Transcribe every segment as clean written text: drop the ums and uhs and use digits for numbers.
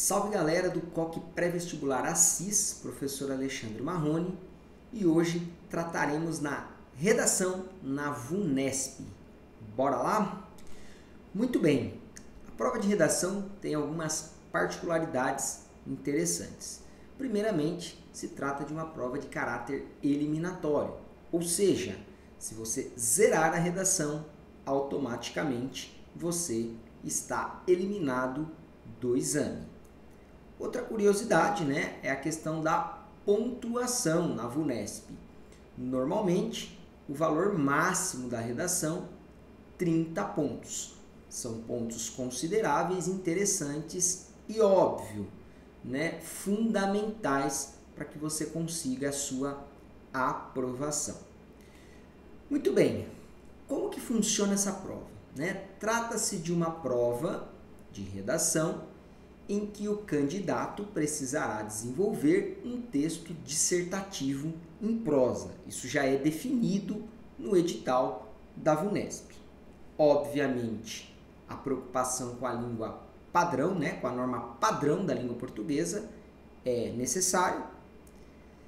Salve galera do COC Pré-Vestibular Assis, professor Alexandre Marrone, e hoje trataremos na redação na VUNESP. Bora lá? Muito bem, a prova de redação tem algumas particularidades interessantes. Primeiramente, se trata de uma prova de caráter eliminatório, ou seja, se você zerar a redação, automaticamente você está eliminado do exame. Outra curiosidade, é a questão da pontuação na VUNESP. Normalmente, o valor máximo da redação, 30 pontos. São pontos consideráveis, interessantes e, óbvio, fundamentais para que você consiga a sua aprovação. Muito bem, como que funciona essa prova? Trata-se de uma prova de redação em que o candidato precisará desenvolver um texto dissertativo em prosa. Isso já é definido no edital da VUNESP. Obviamente, a preocupação com a língua padrão, com a norma padrão da língua portuguesa é necessário.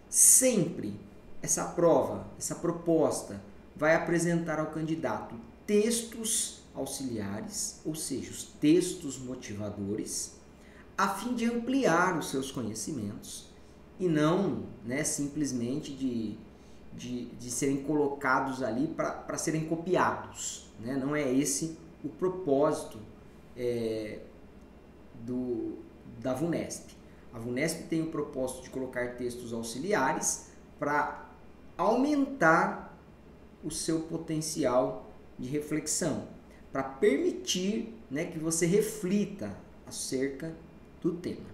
Sempre essa prova, essa proposta, vai apresentar ao candidato textos auxiliares, ou seja, os textos motivadores, a fim de ampliar os seus conhecimentos e não simplesmente de serem colocados ali para serem copiados. Não é esse o propósito da VUNESP. A VUNESP tem o propósito de colocar textos auxiliares para aumentar o seu potencial de reflexão, para permitir que você reflita acerca do tema,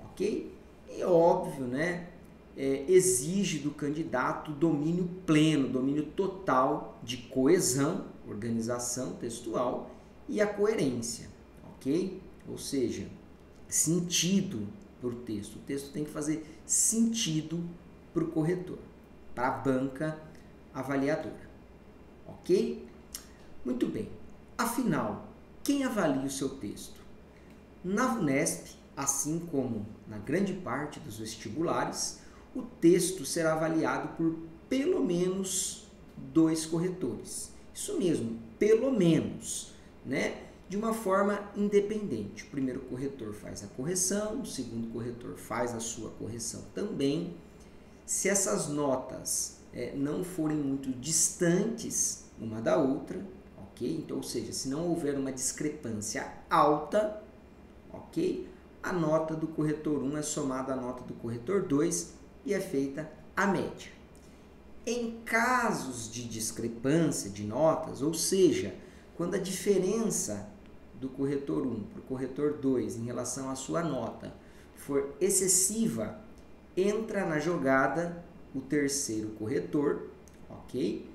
ok? E óbvio, exige do candidato domínio pleno, domínio total de coesão, organização textual e a coerência, ok? Ou seja, sentido para o texto. O texto tem que fazer sentido para o corretor, para a banca avaliadora, ok? Muito bem. Afinal, quem avalia o seu texto? Na VUNESP, assim como na grande parte dos vestibulares, o texto será avaliado por pelo menos 2 corretores. Isso mesmo, pelo menos, de uma forma independente. O primeiro corretor faz a correção, o segundo corretor faz a sua correção também. Se essas notas não forem muito distantes uma da outra, ok? Então, ou seja, se não houver uma discrepância alta, ok? A nota do corretor 1 é somada à nota do corretor 2 e é feita a média. Em casos de discrepância de notas, ou seja, quando a diferença do corretor 1 para o corretor 2 em relação à sua nota for excessiva, entra na jogada o terceiro corretor, ok?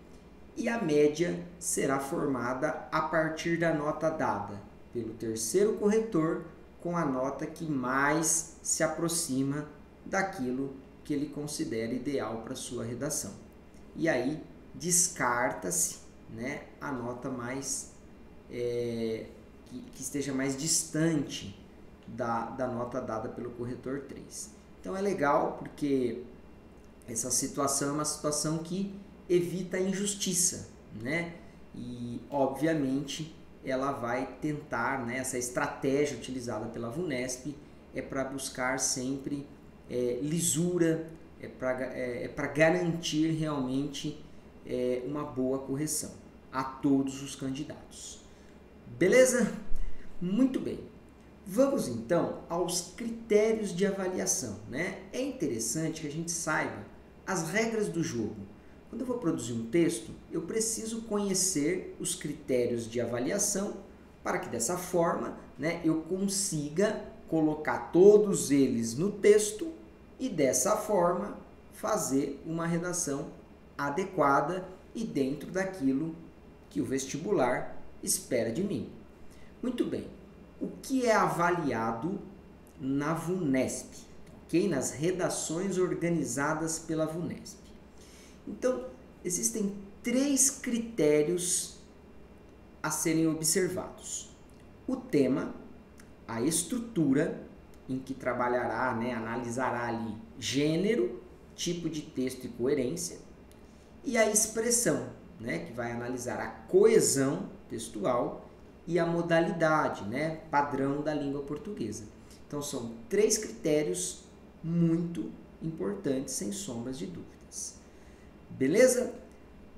E a média será formada a partir da nota dada pelo terceiro corretor com a nota que mais se aproxima daquilo que ele considera ideal para sua redação. E aí descarta-se a nota mais que esteja mais distante da nota dada pelo corretor 3. Então é legal porque essa situação é uma situação que evita a injustiça, E obviamente ela vai tentar, essa estratégia utilizada pela VUNESP é para buscar sempre lisura, é para garantir realmente uma boa correção a todos os candidatos. Beleza? Muito bem. Vamos então aos critérios de avaliação. É interessante que a gente saiba as regras do jogo. Quando eu vou produzir um texto, eu preciso conhecer os critérios de avaliação para que dessa forma eu consiga colocar todos eles no texto e dessa forma fazer uma redação adequada e dentro daquilo que o vestibular espera de mim. Muito bem, o que é avaliado na VUNESP, ok? Nas redações organizadas pela VUNESP. Então, existem 3 critérios a serem observados: o tema, a estrutura em que trabalhará, né, analisará ali gênero, tipo de texto e coerência, e a expressão, né, que vai analisar a coesão textual e a modalidade, né, padrão da língua portuguesa. Então são 3 critérios muito importantes, sem sombras de dúvidas. Beleza?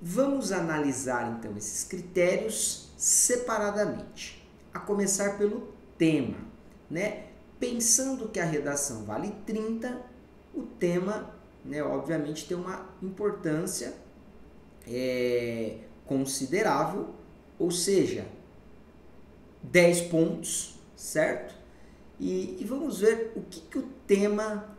Vamos analisar então esses critérios separadamente. A começar pelo tema, né? Pensando que a redação vale 30, o tema, né, obviamente tem uma importância considerável, ou seja, 10 pontos, certo? E vamos ver o que o tema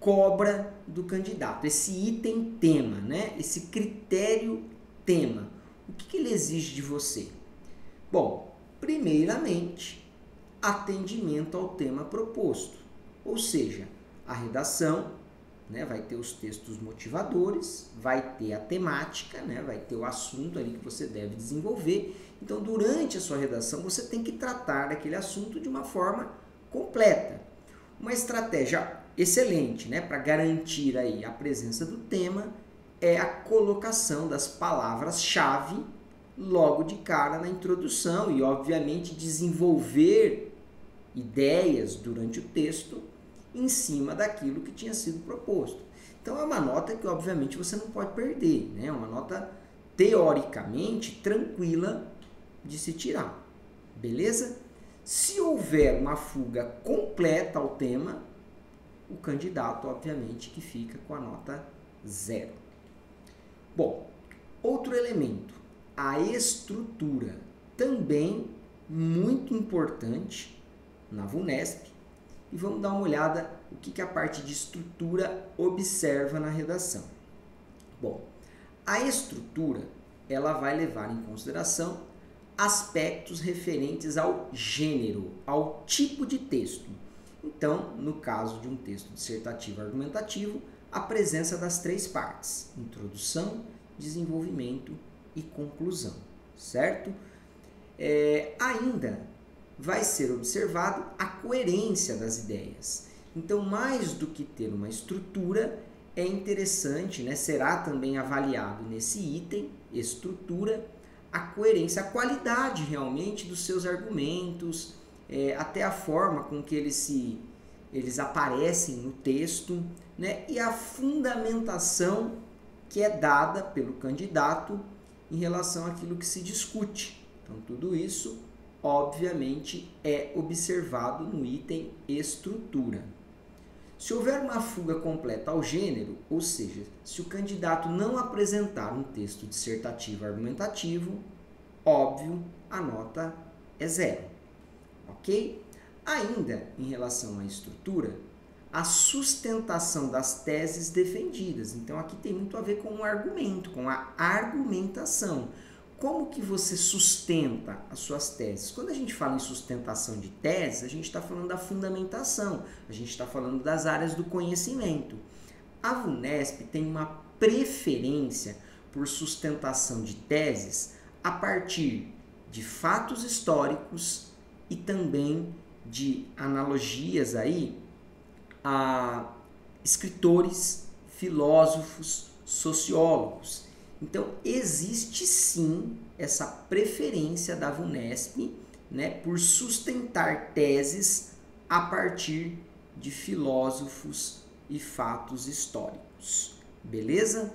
cobra do candidato, esse item tema, né? Esse critério tema. O que ele exige de você? Bom, primeiramente, atendimento ao tema proposto, ou seja, a redação, né, vai ter os textos motivadores, vai ter a temática, né, vai ter o assunto ali que você deve desenvolver. Então, durante a sua redação, você tem que tratar daquele assunto de uma forma completa. Uma estratégia excelente, né, para garantir aí a presença do tema é a colocação das palavras-chave logo de cara na introdução e, obviamente, desenvolver ideias durante o texto em cima daquilo que tinha sido proposto. Então, é uma nota que, obviamente, você não pode perder, né? É uma nota, teoricamente, tranquila de se tirar. Beleza? Se houver uma fuga completa ao tema, o candidato, obviamente, que fica com a nota 0. Bom, outro elemento, a estrutura, também muito importante na VUNESP. E vamos dar uma olhada o que a parte de estrutura observa na redação. Bom, a estrutura ela vai levar em consideração aspectos referentes ao gênero, ao tipo de texto. Então, no caso de um texto dissertativo argumentativo, a presença das 3 partes, introdução, desenvolvimento e conclusão, certo? Ainda vai ser observado a coerência das ideias. Então, mais do que ter uma estrutura, é interessante, né, será também avaliado nesse item, estrutura, a coerência, a qualidade realmente dos seus argumentos, até a forma com que eles aparecem no texto, né, e a fundamentação que é dada pelo candidato em relação àquilo que se discute. Então, tudo isso, obviamente, é observado no item estrutura. Se houver uma fuga completa ao gênero, ou seja, se o candidato não apresentar um texto dissertativo argumentativo, óbvio, a nota é 0. Ok? Ainda em relação à estrutura, a sustentação das teses defendidas. Então, aqui tem muito a ver com o argumento, com a argumentação. Como que você sustenta as suas teses? Quando a gente fala em sustentação de teses, a gente está falando da fundamentação, a gente está falando das áreas do conhecimento. A VUNESP tem uma preferência por sustentação de teses a partir de fatos históricos e também de analogias aí a escritores, filósofos, sociólogos. Então, existe sim essa preferência da VUNESP, né, por sustentar teses a partir de filósofos e fatos históricos. Beleza?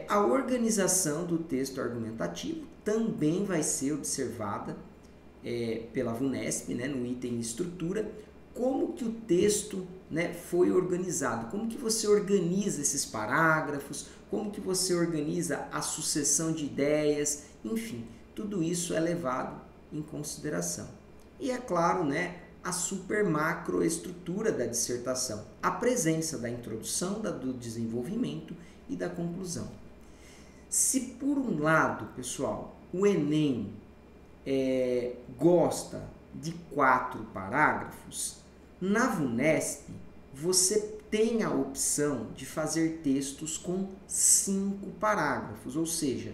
A organização do texto argumentativo também vai ser observada pela VUNESP, né, no item estrutura, como que o texto, né, foi organizado, como que você organiza esses parágrafos, como que você organiza a sucessão de ideias, enfim, tudo isso é levado em consideração. E é claro, né, a super macroestrutura da dissertação, a presença da introdução, do desenvolvimento e da conclusão. Se por um lado, pessoal, o Enem gosta de 4 parágrafos, na VUNESP você tem a opção de fazer textos com 5 parágrafos, ou seja,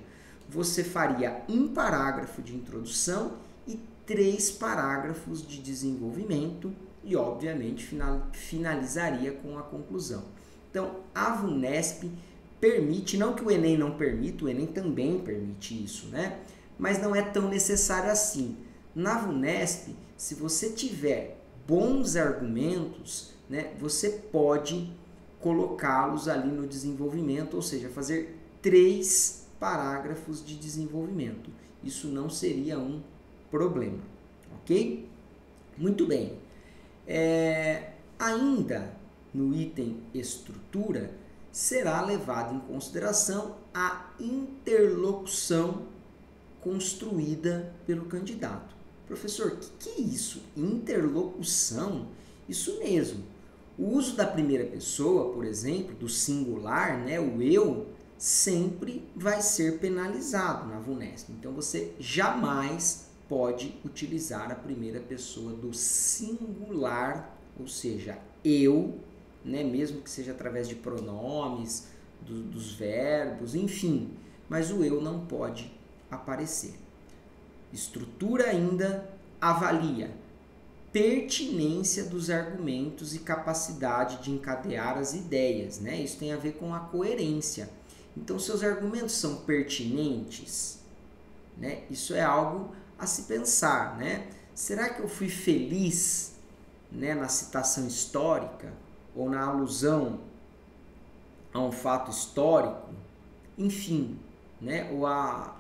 você faria um parágrafo de introdução e 3 parágrafos de desenvolvimento e, obviamente, finalizaria com a conclusão. Então, a VUNESP permite, não que o Enem não permita, o Enem também permite isso, né? Mas não é tão necessário assim. Na VUNESP, se você tiver bons argumentos, né, você pode colocá-los ali no desenvolvimento, ou seja, fazer 3 parágrafos de desenvolvimento. Isso não seria um problema, ok? Muito bem. Ainda no item estrutura, será levado em consideração a interlocução construída pelo candidato. Professor, o que é isso? Interlocução? Isso mesmo. O uso da primeira pessoa, por exemplo, do singular, né, o eu, sempre vai ser penalizado na VUNESP. Então, você jamais pode utilizar a primeira pessoa do singular, ou seja, eu, né, mesmo que seja através de pronomes, dos verbos, enfim, mas o eu não pode aparecer. Estrutura ainda avalia pertinência dos argumentos e capacidade de encadear as ideias, né? Isso tem a ver com a coerência. Então, seus argumentos são pertinentes, né? Isso é algo a se pensar, né? Será que eu fui feliz, né, na citação histórica ou na alusão a um fato histórico? Enfim, né? Ou a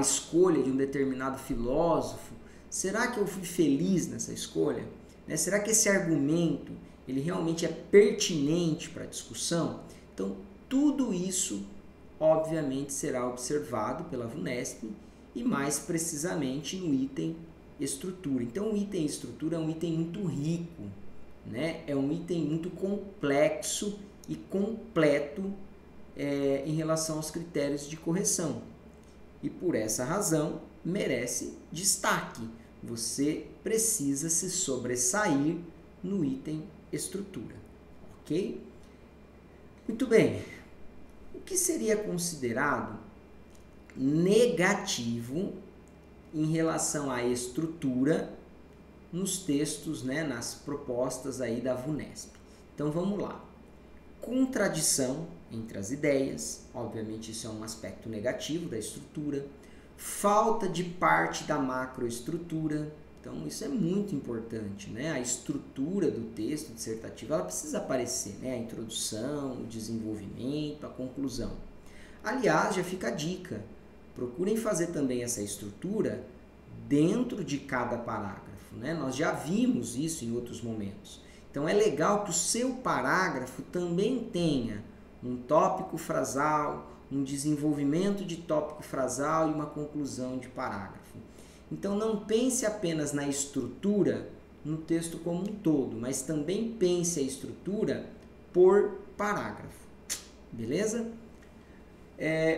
escolha de um determinado filósofo. Será que eu fui feliz nessa escolha? Né? Será que esse argumento ele realmente é pertinente para a discussão? Então, tudo isso, obviamente, será observado pela VUNESP e mais precisamente no item estrutura. Então, o item estrutura é um item muito rico, né? É um item muito complexo e completo em relação aos critérios de correção. E por essa razão, merece destaque. Você precisa se sobressair no item estrutura, ok? Muito bem. O que seria considerado negativo em relação à estrutura nos textos, né, nas propostas aí da VUNESP? Então vamos lá. Contradição entre as ideias, obviamente isso é um aspecto negativo da estrutura. Falta de parte da macroestrutura, então isso é muito importante, né? A estrutura do texto dissertativo ela precisa aparecer, né? A introdução, o desenvolvimento, a conclusão. Aliás, já fica a dica, procurem fazer também essa estrutura dentro de cada parágrafo, né? Nós já vimos isso em outros momentos. Então é legal que o seu parágrafo também tenha um tópico frasal, um desenvolvimento de tópico frasal e uma conclusão de parágrafo. Então não pense apenas na estrutura no texto como um todo, mas também pense a estrutura por parágrafo. Beleza?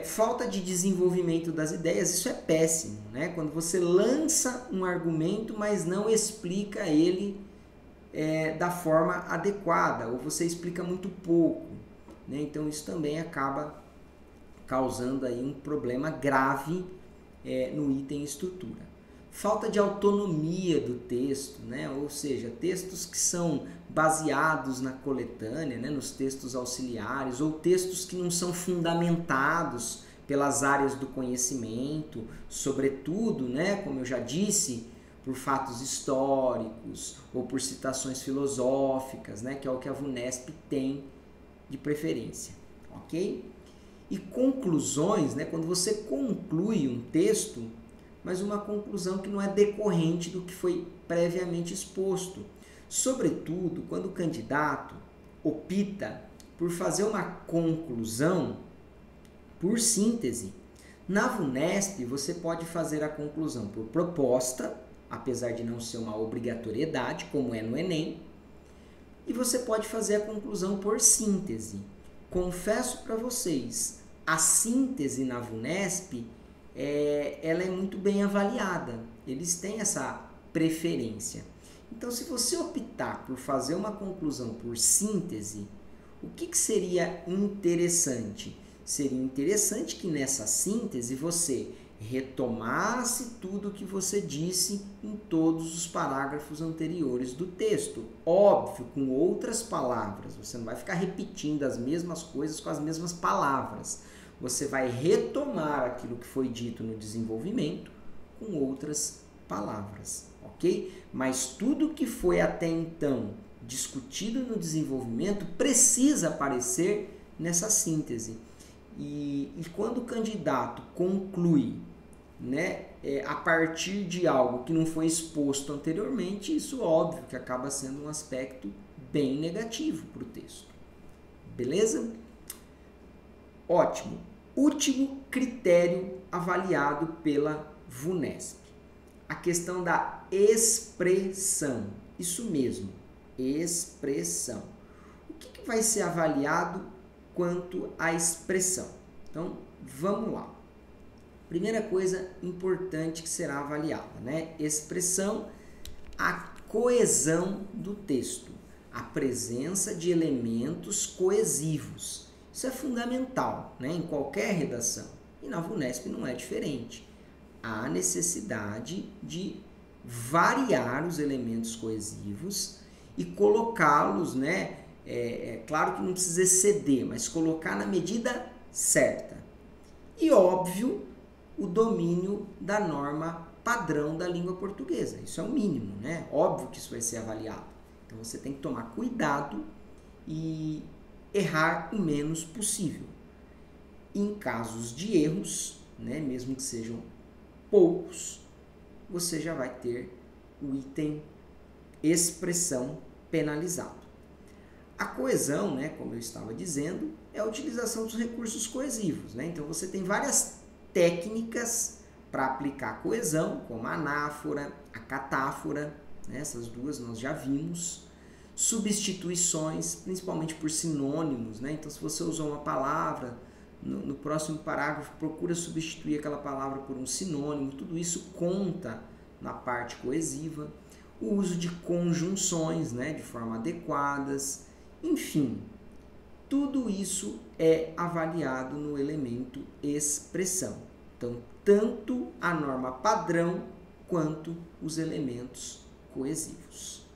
Falta de desenvolvimento das ideias, isso é péssimo, né? Quando você lança um argumento, mas não explica ele da forma adequada, ou você explica muito pouco, né? Então isso também acaba causando aí um problema grave no item estrutura. Falta de autonomia do texto, né? Ou seja, textos que são baseados na coletânea, né? Nos textos auxiliares, ou textos que não são fundamentados pelas áreas do conhecimento, sobretudo, né? Como eu já disse, por fatos históricos ou por citações filosóficas, né? Que é o que a VUNESP tem de preferência, ok? E conclusões, né? Quando você conclui um texto, mas uma conclusão que não é decorrente do que foi previamente exposto. Sobretudo, quando o candidato opta por fazer uma conclusão por síntese. Na VUNESP, você pode fazer a conclusão por proposta, apesar de não ser uma obrigatoriedade, como é no Enem, e você pode fazer a conclusão por síntese. Confesso para vocês, a síntese na VUNESP, ela é muito bem avaliada. Eles têm essa preferência. Então, se você optar por fazer uma conclusão por síntese, o que seria interessante? Seria interessante que nessa síntese você retomasse tudo o que você disse em todos os parágrafos anteriores do texto. Óbvio, com outras palavras. Você não vai ficar repetindo as mesmas coisas com as mesmas palavras. Você vai retomar aquilo que foi dito no desenvolvimento com outras palavras, ok? Mas tudo que foi até então discutido no desenvolvimento precisa aparecer nessa síntese. E quando o candidato conclui, né, a partir de algo que não foi exposto anteriormente, isso óbvio que acaba sendo um aspecto bem negativo para o texto. Beleza? Ótimo. Último critério avaliado pela VUNESP. A questão da expressão. Isso mesmo, expressão. O que vai ser avaliado quanto à expressão? Então, vamos lá. Primeira coisa importante que será avaliada, né? Expressão, a coesão do texto, a presença de elementos coesivos. Isso é fundamental, né? Em qualquer redação. E na VUNESP não é diferente. Há necessidade de variar os elementos coesivos e colocá-los, né? Claro que não precisa exceder, mas colocar na medida certa. E óbvio, o domínio da norma padrão da língua portuguesa. Isso é o mínimo, né? Óbvio que isso vai ser avaliado. Então você tem que tomar cuidado e errar o menos possível. Em casos de erros, né, mesmo que sejam poucos, você já vai ter o item expressão penalizado. A coesão, né, como eu estava dizendo, é a utilização dos recursos coesivos, né? Então você tem várias técnicas para aplicar a coesão, como a anáfora, a catáfora, né? Essas duas nós já vimos. Substituições, principalmente por sinônimos, né? Então se você usou uma palavra, no próximo parágrafo procura substituir aquela palavra por um sinônimo, tudo isso conta na parte coesiva. O uso de conjunções, né, de forma adequadas, enfim, tudo isso é avaliado no elemento expressão. Então, tanto a norma padrão quanto os elementos coesivos.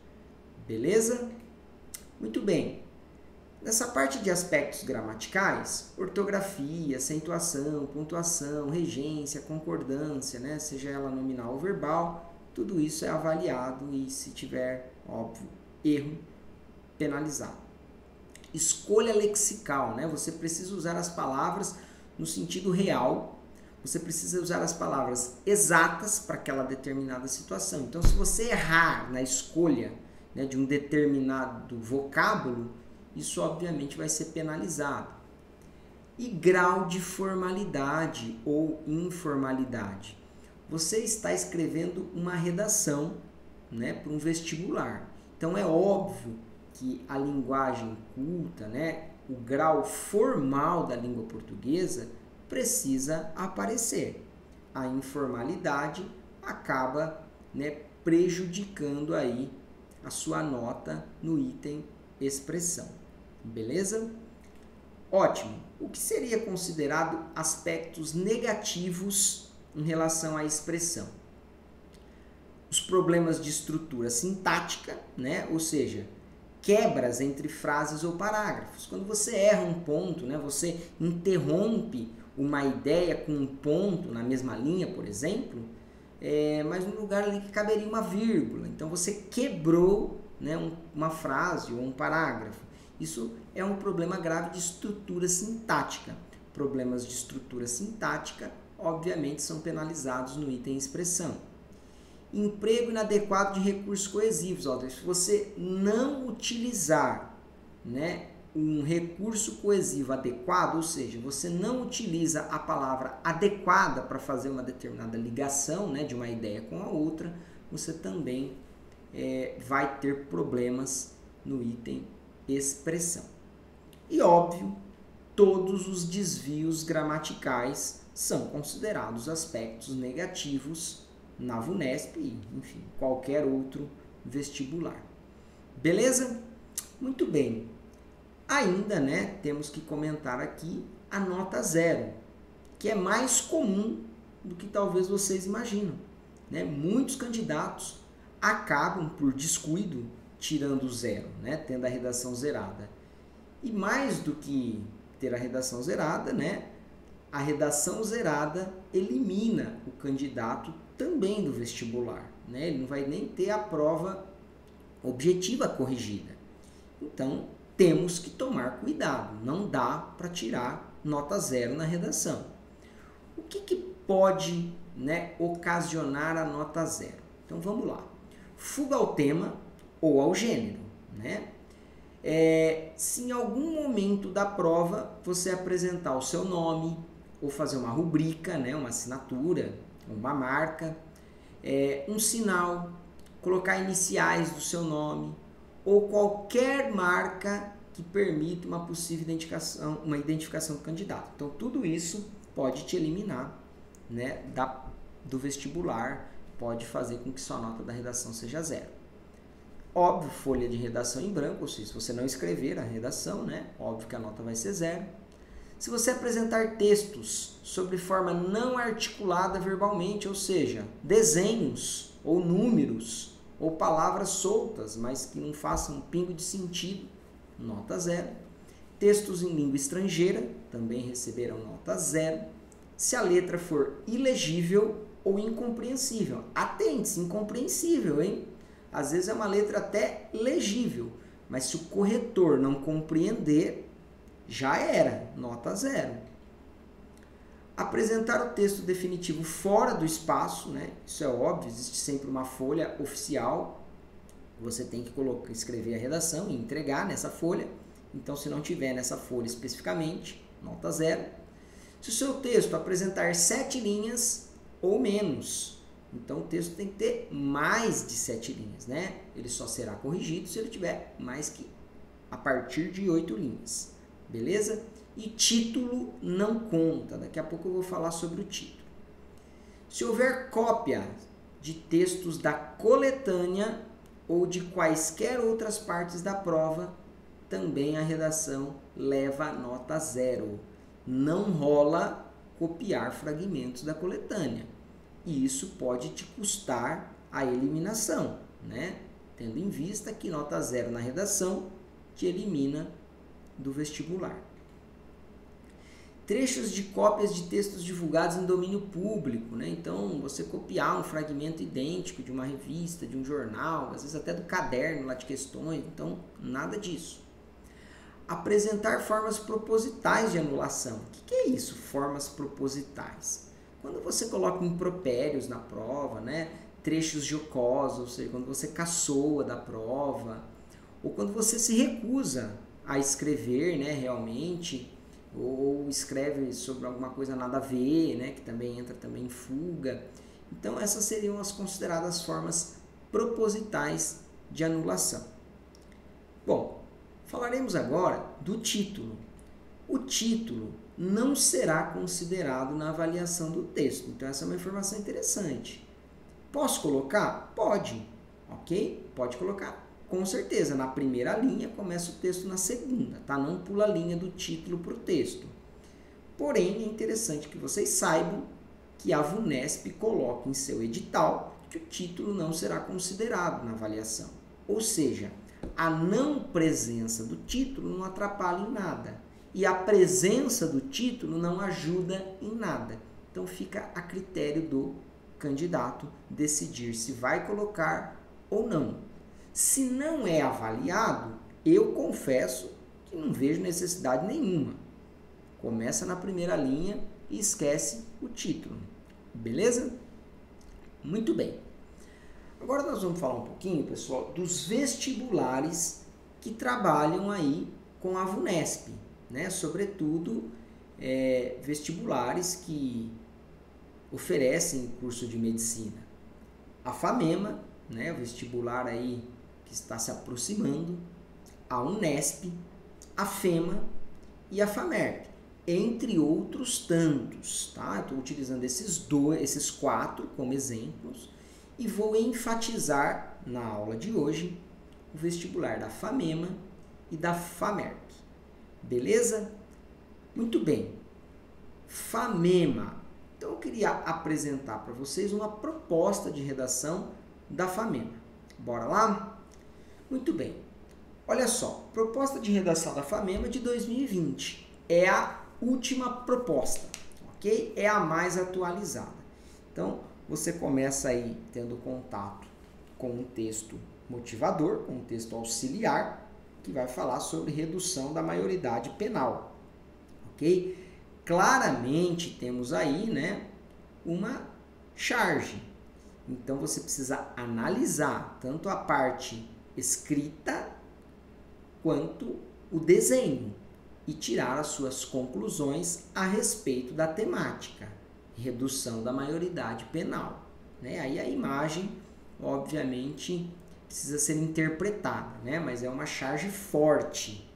Beleza? Muito bem. Nessa parte de aspectos gramaticais, ortografia, acentuação, pontuação, regência, concordância, né, seja ela nominal ou verbal, tudo isso é avaliado e, se tiver, óbvio, erro, penalizado. Escolha lexical, né? Você precisa usar as palavras no sentido real, você precisa usar as palavras exatas para aquela determinada situação. Então, se você errar na escolha, né, de um determinado vocábulo, isso obviamente vai ser penalizado. E grau de formalidade ou informalidade. Você está escrevendo uma redação, né, para um vestibular. Então é óbvio que a linguagem culta, né, o grau formal da língua portuguesa precisa aparecer. A informalidade acaba, né, prejudicando aí a sua nota no item expressão. Beleza? Ótimo. O que seria considerado aspectos negativos em relação à expressão? Os problemas de estrutura sintática, né? Ou seja, quebras entre frases ou parágrafos. Quando você erra um ponto, né? Você interrompe uma ideia com um ponto na mesma linha, por exemplo, mas no lugar ali que caberia uma vírgula. Então você quebrou, né, uma frase ou um parágrafo. Isso é um problema grave de estrutura sintática. Problemas de estrutura sintática, obviamente, são penalizados no item expressão. Emprego inadequado de recursos coesivos. Se você não utilizar, né, um recurso coesivo adequado, ou seja, você não utiliza a palavra adequada para fazer uma determinada ligação, né, de uma ideia com a outra, você também vai ter problemas no item expressão. E óbvio, todos os desvios gramaticais são considerados aspectos negativos na VUNESP e, enfim, qualquer outro vestibular. Beleza? Muito bem. Ainda, né, temos que comentar aqui a nota 0, que é mais comum do que talvez vocês imaginam, né? Muitos candidatos acabam por descuido tirando zero, né? Tendo a redação zerada. E mais do que ter a redação zerada, né? A redação zerada elimina o candidato também do vestibular, né? Ele não vai nem ter a prova objetiva corrigida. Então, temos que tomar cuidado. Não dá para tirar nota zero na redação. O que pode, né, ocasionar a nota zero? Então, vamos lá. Fuga ao tema ou ao gênero, né? Se em algum momento da prova você apresentar o seu nome ou fazer uma rubrica, né, uma assinatura, uma marca, um sinal, colocar iniciais do seu nome ou qualquer marca que permita uma possível identificação do candidato. Então, tudo isso pode te eliminar, né, do vestibular, pode fazer com que sua nota da redação seja zero. Óbvio, folha de redação em branco, ou seja, se você não escrever a redação, né, óbvio que a nota vai ser zero. Se você apresentar textos sobre forma não articulada verbalmente, ou seja, desenhos ou números ou palavras soltas, mas que não façam um pingo de sentido, nota zero. Textos em língua estrangeira também receberão nota zero. Se a letra for ilegível ou incompreensível. Atente-se, incompreensível, hein? Às vezes é uma letra até legível, mas se o corretor não compreender, já era, nota zero. Apresentar o texto definitivo fora do espaço, né? Isso é óbvio, existe sempre uma folha oficial, você tem que escrever a redação e entregar nessa folha, então se não tiver nessa folha especificamente, nota zero. Se o seu texto apresentar 7 linhas ou menos, então o texto tem que ter mais de 7 linhas, né? Ele só será corrigido se ele tiver mais que a partir de 8 linhas. Beleza? E título não conta. Daqui a pouco eu vou falar sobre o título. Se houver cópia de textos da coletânea ou de quaisquer outras partes da prova, também a redação leva nota zero. Não rola copiar fragmentos da coletânea. E isso pode te custar a eliminação, né? Tendo em vista que nota zero na redação te elimina do vestibular. Trechos de cópias de textos divulgados em domínio público, né? Então, você copiar um fragmento idêntico de uma revista, de um jornal, às vezes até do caderno lá de questões, então, nada disso. Apresentar formas propositais de anulação. O que é isso, formas propositais? Quando você coloca impropérios na prova, né? Trechos jocosos, ou seja, quando você caçoa da prova, ou quando você se recusa a escrever, né, realmente, ou escreve sobre alguma coisa nada a ver, né, que também entra também em fuga. Então, essas seriam as consideradas formas propositais de anulação. Bom, falaremos agora do título. O título não será considerado na avaliação do texto. Então, essa é uma informação interessante. Posso colocar? Pode, ok? Pode colocar. Com certeza, na primeira linha começa o texto na segunda, tá? Não pula a linha do título para o texto. Porém, é interessante que vocês saibam que a VUNESP coloca em seu edital que o título não será considerado na avaliação. Ou seja, a não presença do título não atrapalha em nada. E a presença do título não ajuda em nada. Então, fica a critério do candidato decidir se vai colocar ou não. Se não é avaliado, eu confesso que não vejo necessidade nenhuma. Começa na primeira linha e esquece o título. Beleza? Muito bem. Agora nós vamos falar um pouquinho, pessoal, dos vestibulares que trabalham aí com a VUNESP, né? Sobretudo, vestibulares que oferecem curso de medicina. A FAMEMA, né? O vestibular aí que está se aproximando, a UNESP, a FEMA e a FAMERP, entre outros tantos, tá? Estou utilizando esses 4 como exemplos e vou enfatizar na aula de hoje o vestibular da FAMEMA e da FAMERP. Beleza? Muito bem. FAMEMA Então eu queria apresentar para vocês uma proposta de redação da FAMEMA. Bora lá? Muito bem. Olha só, proposta de redação da FAMEMA de 2020. É a última proposta, ok? É a mais atualizada. Então, você começa aí tendo contato com um texto motivador, com um texto auxiliar, que vai falar sobre redução da maioridade penal, ok? Claramente temos aí, né, uma charge. Então, você precisa analisar tanto a parte escrita quanto o desenho e tirar as suas conclusões a respeito da temática, redução da maioridade penal, né? Aí a imagem, obviamente, precisa ser interpretada, né? Mas é uma charge forte,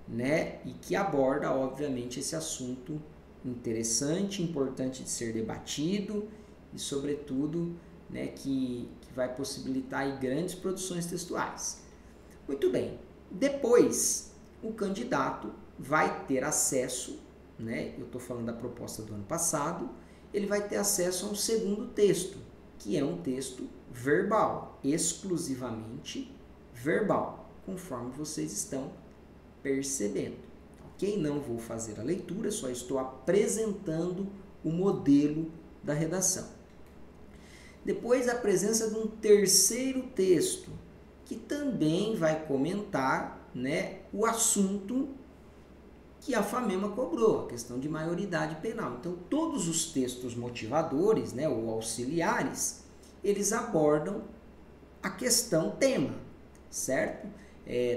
né? E que aborda, obviamente, esse assunto interessante, importante de ser debatido e, sobretudo, né, que vai possibilitar aí grandes produções textuais. Muito bem. Depois, o candidato vai ter acesso, né? Eu estou falando da proposta do ano passado, ele vai ter acesso a um segundo texto, que é um texto verbal, exclusivamente verbal, conforme vocês estão percebendo, ok? Não vou fazer a leitura, só estou apresentando o modelo da redação. Depois, a presença de um terceiro texto, que também vai comentar, né, o assunto que a FAMEMA cobrou, a questão de maioridade penal. Então, todos os textos motivadores, né, ou auxiliares, eles abordam a questão tema, certo?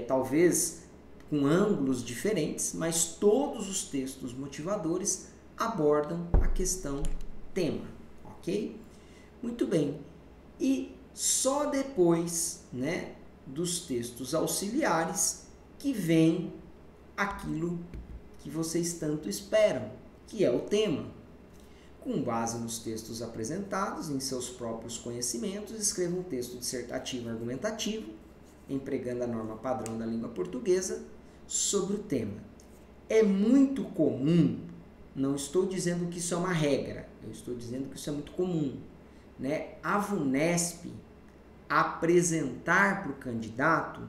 Talvez com ângulos diferentes, mas todos os textos motivadores abordam a questão tema, ok? Muito bem. E só depois, né, dos textos auxiliares que vem aquilo que vocês tanto esperam, que é o tema. Com base nos textos apresentados, em seus próprios conhecimentos, escreva um texto dissertativo argumentativo, empregando a norma padrão da língua portuguesa, sobre o tema. É muito comum, não estou dizendo que isso é uma regra, eu estou dizendo que isso é muito comum, né? A VUNESP apresentar para o candidato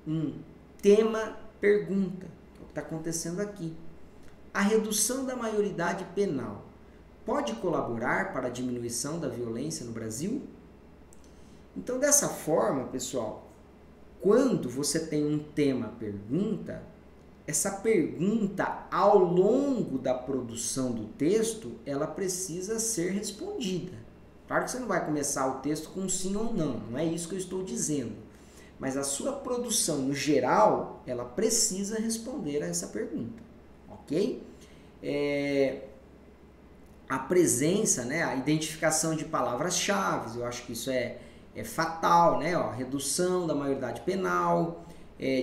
um tema-pergunta, que é o que está acontecendo aqui. A redução da maioridade penal pode colaborar para a diminuição da violência no Brasil? Então, dessa forma, pessoal, quando você tem um tema-pergunta, essa pergunta, ao longo da produção do texto, ela precisa ser respondida. Claro que você não vai começar o texto com sim ou não, não é isso que eu estou dizendo. Mas a sua produção, no geral, ela precisa responder a essa pergunta, ok? A presença, né, a identificação de palavras-chave, eu acho que isso é fatal, né? Redução da maioridade penal,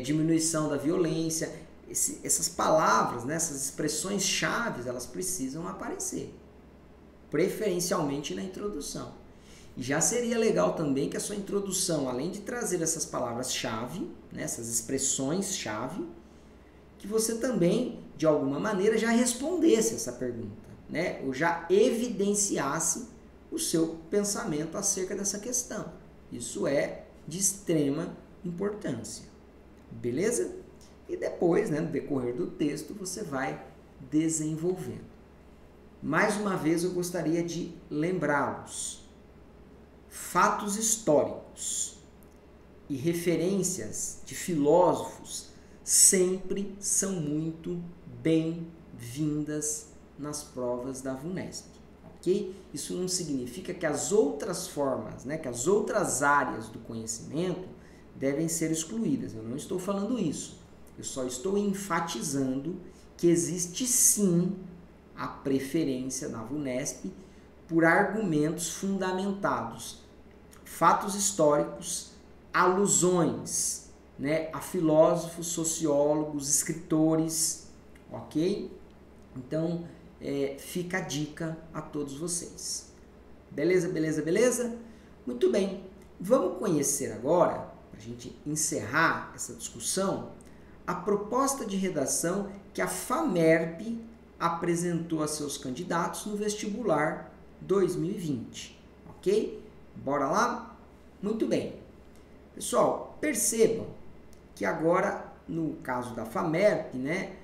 diminuição da violência, essas palavras, né, essas expressões-chave, elas precisam aparecer, preferencialmente na introdução. E já seria legal também que a sua introdução, além de trazer essas palavras-chave, né, essas expressões-chave, que você também, de alguma maneira, já respondesse essa pergunta, né, ou já evidenciasse o seu pensamento acerca dessa questão. Isso é de extrema importância. Beleza? E depois, né, no decorrer do texto, você vai desenvolvendo. Mais uma vez, eu gostaria de lembrá-los. Fatos históricos e referências de filósofos sempre são muito bem-vindas nas provas da VUNESP. Okay? Isso não significa que as outras formas, né, que as outras áreas do conhecimento devem ser excluídas. Eu não estou falando isso. Eu só estou enfatizando que existe sim a preferência da VUNESP por argumentos fundamentados, fatos históricos, alusões, né, a filósofos, sociólogos, escritores, ok? Então, fica a dica a todos vocês. Beleza, beleza, beleza? Muito bem. Vamos conhecer agora, para a gente encerrar essa discussão, a proposta de redação que a FAMERP apresentou a seus candidatos no vestibular 2020, ok? Bora lá? Muito bem. Pessoal, percebam que agora, no caso da FAMERP, né,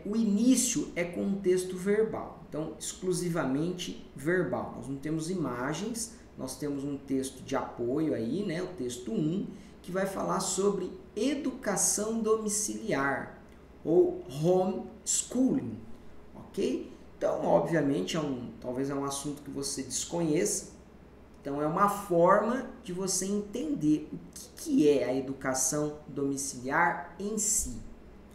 o início é com um texto verbal, então exclusivamente verbal. Nós não temos imagens, nós temos um texto de apoio aí, né, o texto 1, que vai falar sobre educação domiciliar ou homeschooling, ok? Então, obviamente, talvez é um assunto que você desconheça, então é uma forma de você entender o que é a educação domiciliar em si,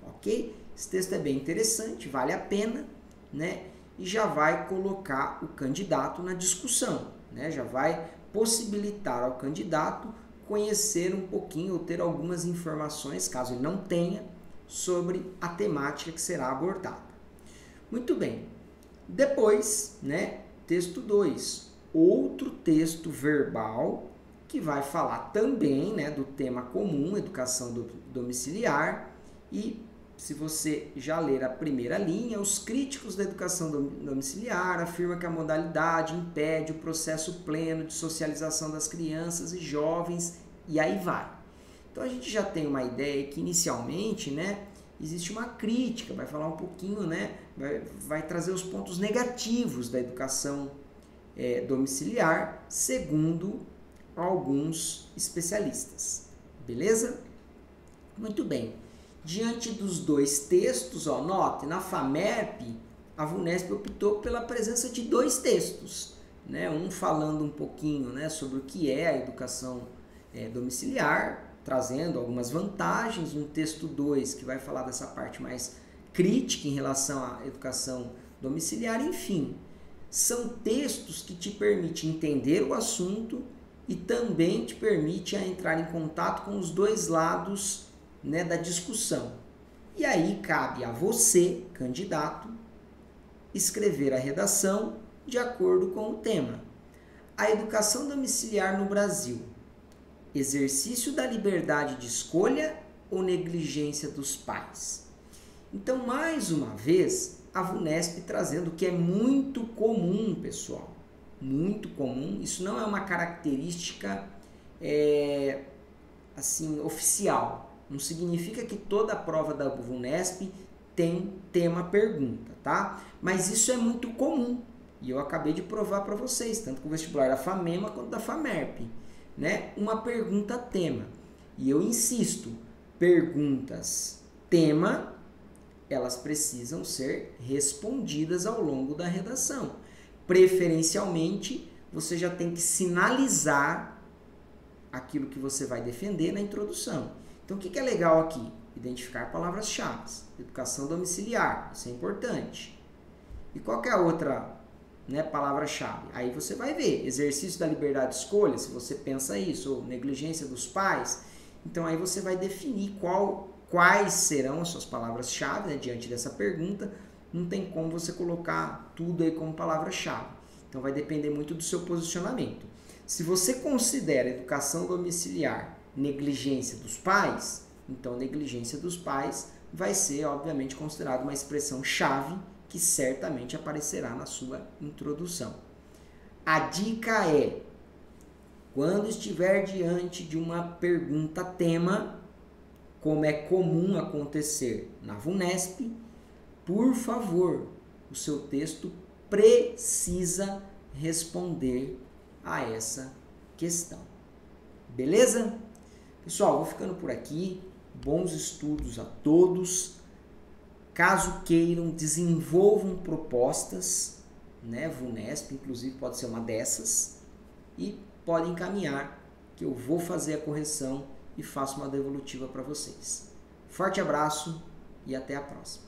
ok? Esse texto é bem interessante, vale a pena, né? E já vai colocar o candidato na discussão, né? Já vai possibilitar ao candidato conhecer um pouquinho ou ter algumas informações, caso ele não tenha, sobre a temática que será abordada. Muito bem. Depois, né, texto 2, outro texto verbal que vai falar também, né, do tema comum, educação domiciliar, e se você já ler a primeira linha, os críticos da educação domiciliar afirmam que a modalidade impede o processo pleno de socialização das crianças e jovens, e aí vai. Então a gente já tem uma ideia que inicialmente, né, existe uma crítica, vai falar um pouquinho, né, vai trazer os pontos negativos da educação domiciliar, segundo alguns especialistas. Beleza? Muito bem. Diante dos dois textos, ó, note, na FAMERP, a VUNESP optou pela presença de dois textos, né? Um falando um pouquinho, né, sobre o que é a educação domiciliar, trazendo algumas vantagens, um texto 2 que vai falar dessa parte mais crítica em relação à educação domiciliar, enfim. São textos que te permitem entender o assunto e também te permite entrar em contato com os dois lados, né, da discussão. E aí cabe a você, candidato, escrever a redação de acordo com o tema. A educação domiciliar no Brasil: exercício da liberdade de escolha ou negligência dos pais? Então, mais uma vez, a VUNESP trazendo que é muito comum, pessoal, muito comum. Isso não é uma característica assim, oficial. Não significa que toda a prova da VUNESP tem tema pergunta, tá? Mas isso é muito comum. E eu acabei de provar para vocês, tanto com o vestibular da FAMEMA quanto da FAMERP, né? Uma pergunta tema. E eu insisto, perguntas tema, elas precisam ser respondidas ao longo da redação. Preferencialmente, você já tem que sinalizar aquilo que você vai defender na introdução. Então, o que é legal aqui? Identificar palavras-chave. Educação domiciliar, isso é importante. E qual que é a outra, né, palavra-chave? Aí você vai ver, exercício da liberdade de escolha, se você pensa isso, ou negligência dos pais. Então, aí você vai definir quais serão as suas palavras-chave, né, diante dessa pergunta. Não tem como você colocar tudo aí como palavra-chave. Então, vai depender muito do seu posicionamento. Se você considera educação domiciliar negligência dos pais, então negligência dos pais vai ser, obviamente, considerado uma expressão-chave que certamente aparecerá na sua introdução. A dica é, quando estiver diante de uma pergunta-tema, como é comum acontecer na VUNESP, por favor, o seu texto precisa responder a essa questão. Beleza? Pessoal, vou ficando por aqui. Bons estudos a todos. Caso queiram, desenvolvam propostas, né? VUNESP, inclusive, pode ser uma dessas. E podem encaminhar, que eu vou fazer a correção e faço uma devolutiva para vocês. Forte abraço e até a próxima.